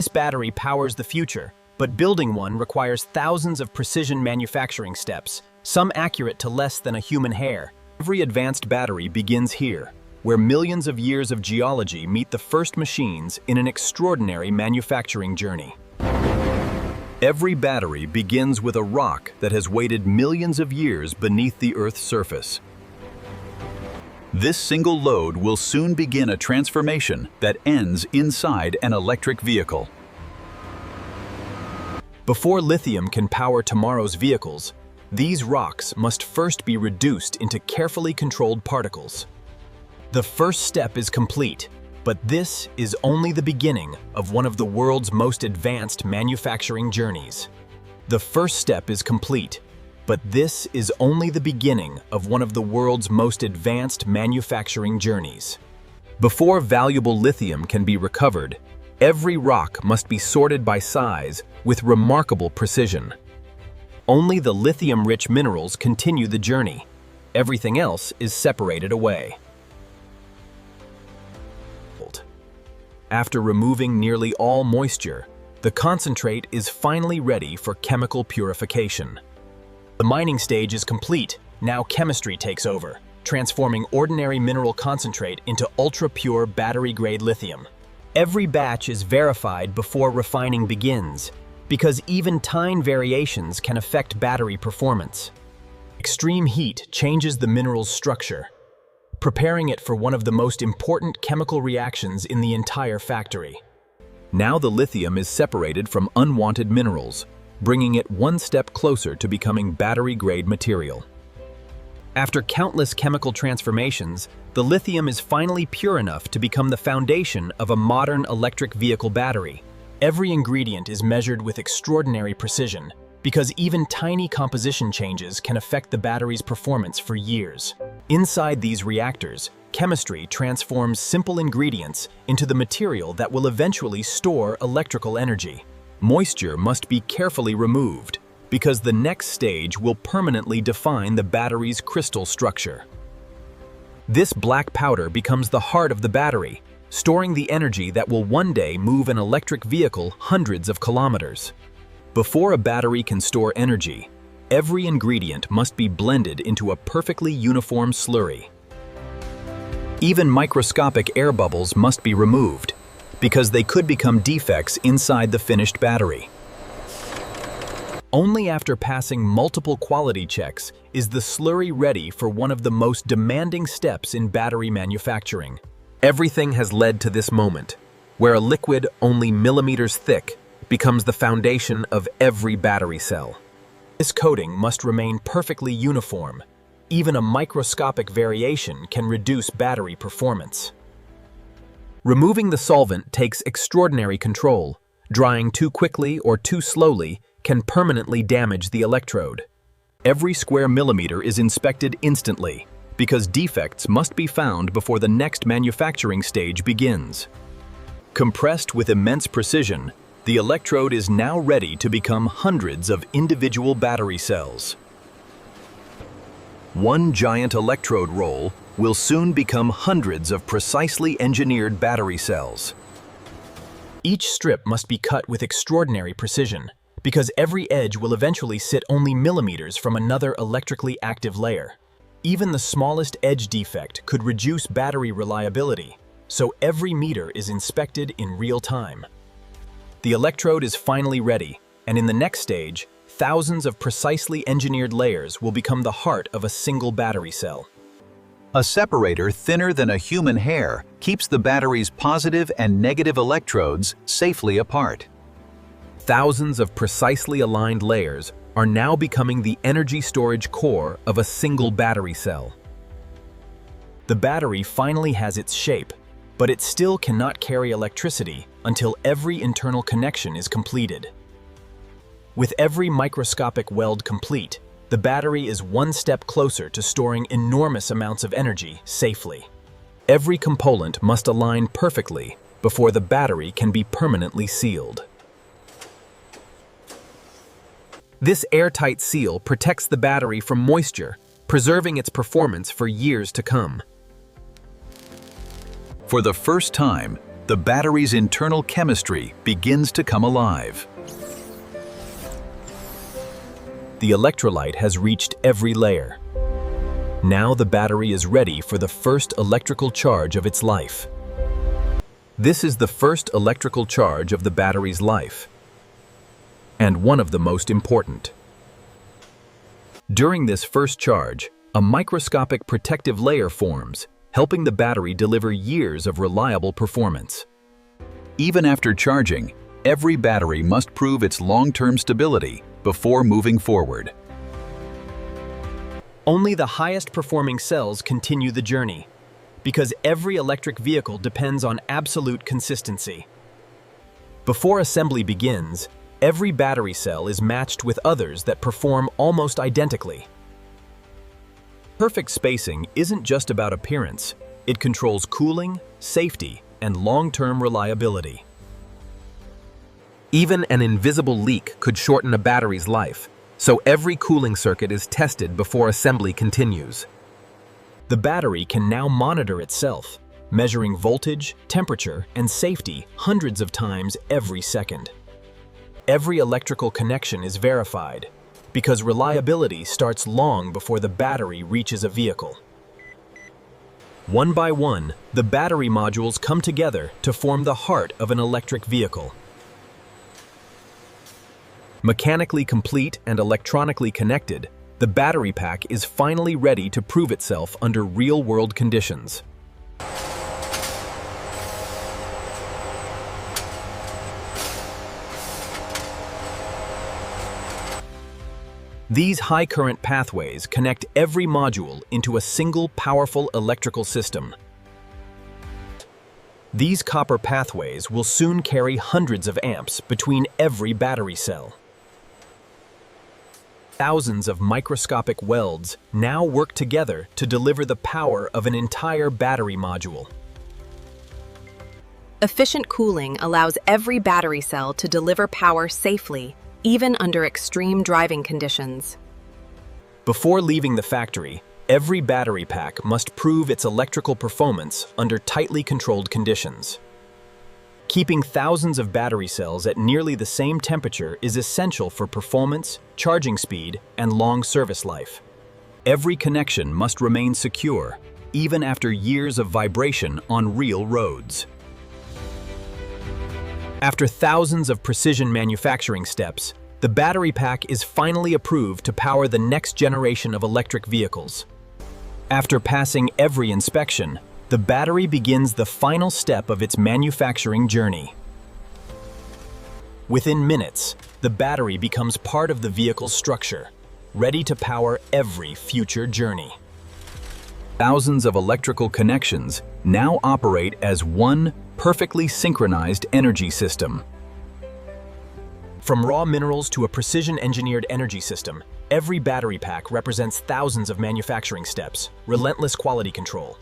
This battery powers the future, but building one requires thousands of precision manufacturing steps, some accurate to less than a human hair. Every advanced battery begins here, where millions of years of geology meet the first machines in an extraordinary manufacturing journey. Every battery begins with a rock that has waited millions of years beneath the Earth's surface. This single load will soon begin a transformation that ends inside an electric vehicle. Before lithium can power tomorrow's vehicles, these rocks must first be reduced into carefully controlled particles. The first step is complete, but this is only the beginning of one of the world's most advanced manufacturing journeys. The first step is complete, but this is only the beginning of one of the world's most advanced manufacturing journeys. Before valuable lithium can be recovered, every rock must be sorted by size with remarkable precision. Only the lithium-rich minerals continue the journey. Everything else is separated away. After removing nearly all moisture, the concentrate is finally ready for chemical purification. The mining stage is complete. Now chemistry takes over, transforming ordinary mineral concentrate into ultra-pure battery-grade lithium. Every batch is verified before refining begins, because even tiny variations can affect battery performance. Extreme heat changes the mineral's structure, preparing it for one of the most important chemical reactions in the entire factory. Now the lithium is separated from unwanted minerals, bringing it one step closer to becoming battery-grade material. After countless chemical transformations, the lithium is finally pure enough to become the foundation of a modern electric vehicle battery. Every ingredient is measured with extraordinary precision, because even tiny composition changes can affect the battery's performance for years. Inside these reactors, chemistry transforms simple ingredients into the material that will eventually store electrical energy. Moisture must be carefully removed, because the next stage will permanently define the battery's crystal structure. This black powder becomes the heart of the battery, storing the energy that will one day move an electric vehicle hundreds of kilometers. Before a battery can store energy, every ingredient must be blended into a perfectly uniform slurry. Even microscopic air bubbles must be removed, because they could become defects inside the finished battery. Only after passing multiple quality checks is the slurry ready for one of the most demanding steps in battery manufacturing. Everything has led to this moment, where a liquid only millimeters thick becomes the foundation of every battery cell. This coating must remain perfectly uniform. Even a microscopic variation can reduce battery performance. Removing the solvent takes extraordinary control. Drying too quickly or too slowly can permanently damage the electrode. Every square millimeter is inspected instantly, because defects must be found before the next manufacturing stage begins. Compressed with immense precision, the electrode is now ready to become hundreds of individual battery cells. One giant electrode roll will soon become hundreds of precisely engineered battery cells. Each strip must be cut with extraordinary precision, because every edge will eventually sit only millimeters from another electrically active layer. Even the smallest edge defect could reduce battery reliability, so every meter is inspected in real time. The electrode is finally ready, and in the next stage, thousands of precisely engineered layers will become the heart of a single battery cell. A separator thinner than a human hair keeps the battery's positive and negative electrodes safely apart. Thousands of precisely aligned layers are now becoming the energy storage core of a single battery cell. The battery finally has its shape, but it still cannot carry electricity until every internal connection is completed. With every microscopic weld complete, the battery is one step closer to storing enormous amounts of energy safely. Every component must align perfectly before the battery can be permanently sealed. This airtight seal protects the battery from moisture, preserving its performance for years to come. For the first time, the battery's internal chemistry begins to come alive. The electrolyte has reached every layer. Now the battery is ready for the first electrical charge of its life. This is the first electrical charge of the battery's life, and one of the most important. During this first charge, a microscopic protective layer forms, helping the battery deliver years of reliable performance. Even after charging, every battery must prove its long-term stability before moving forward. Only the highest performing cells continue the journey, because every electric vehicle depends on absolute consistency. Before assembly begins, every battery cell is matched with others that perform almost identically. Perfect spacing isn't just about appearance, it controls cooling, safety, and long-term reliability. Even an invisible leak could shorten a battery's life, so every cooling circuit is tested before assembly continues. The battery can now monitor itself, measuring voltage, temperature, and safety hundreds of times every second. Every electrical connection is verified, because reliability starts long before the battery reaches a vehicle. One by one, the battery modules come together to form the heart of an electric vehicle. Mechanically complete and electronically connected, the battery pack is finally ready to prove itself under real-world conditions. These high-current pathways connect every module into a single powerful electrical system. These copper pathways will soon carry hundreds of amps between every battery cell. Thousands of microscopic welds now work together to deliver the power of an entire battery module. Efficient cooling allows every battery cell to deliver power safely, even under extreme driving conditions. Before leaving the factory, every battery pack must prove its electrical performance under tightly controlled conditions. Keeping thousands of battery cells at nearly the same temperature is essential for performance, charging speed, and long service life. Every connection must remain secure, even after years of vibration on real roads. After thousands of precision manufacturing steps, the battery pack is finally approved to power the next generation of electric vehicles. After passing every inspection, the battery begins the final step of its manufacturing journey. Within minutes, the battery becomes part of the vehicle's structure, ready to power every future journey. Thousands of electrical connections now operate as one perfectly synchronized energy system. From raw minerals to a precision-engineered energy system, every battery pack represents thousands of manufacturing steps, relentless quality control,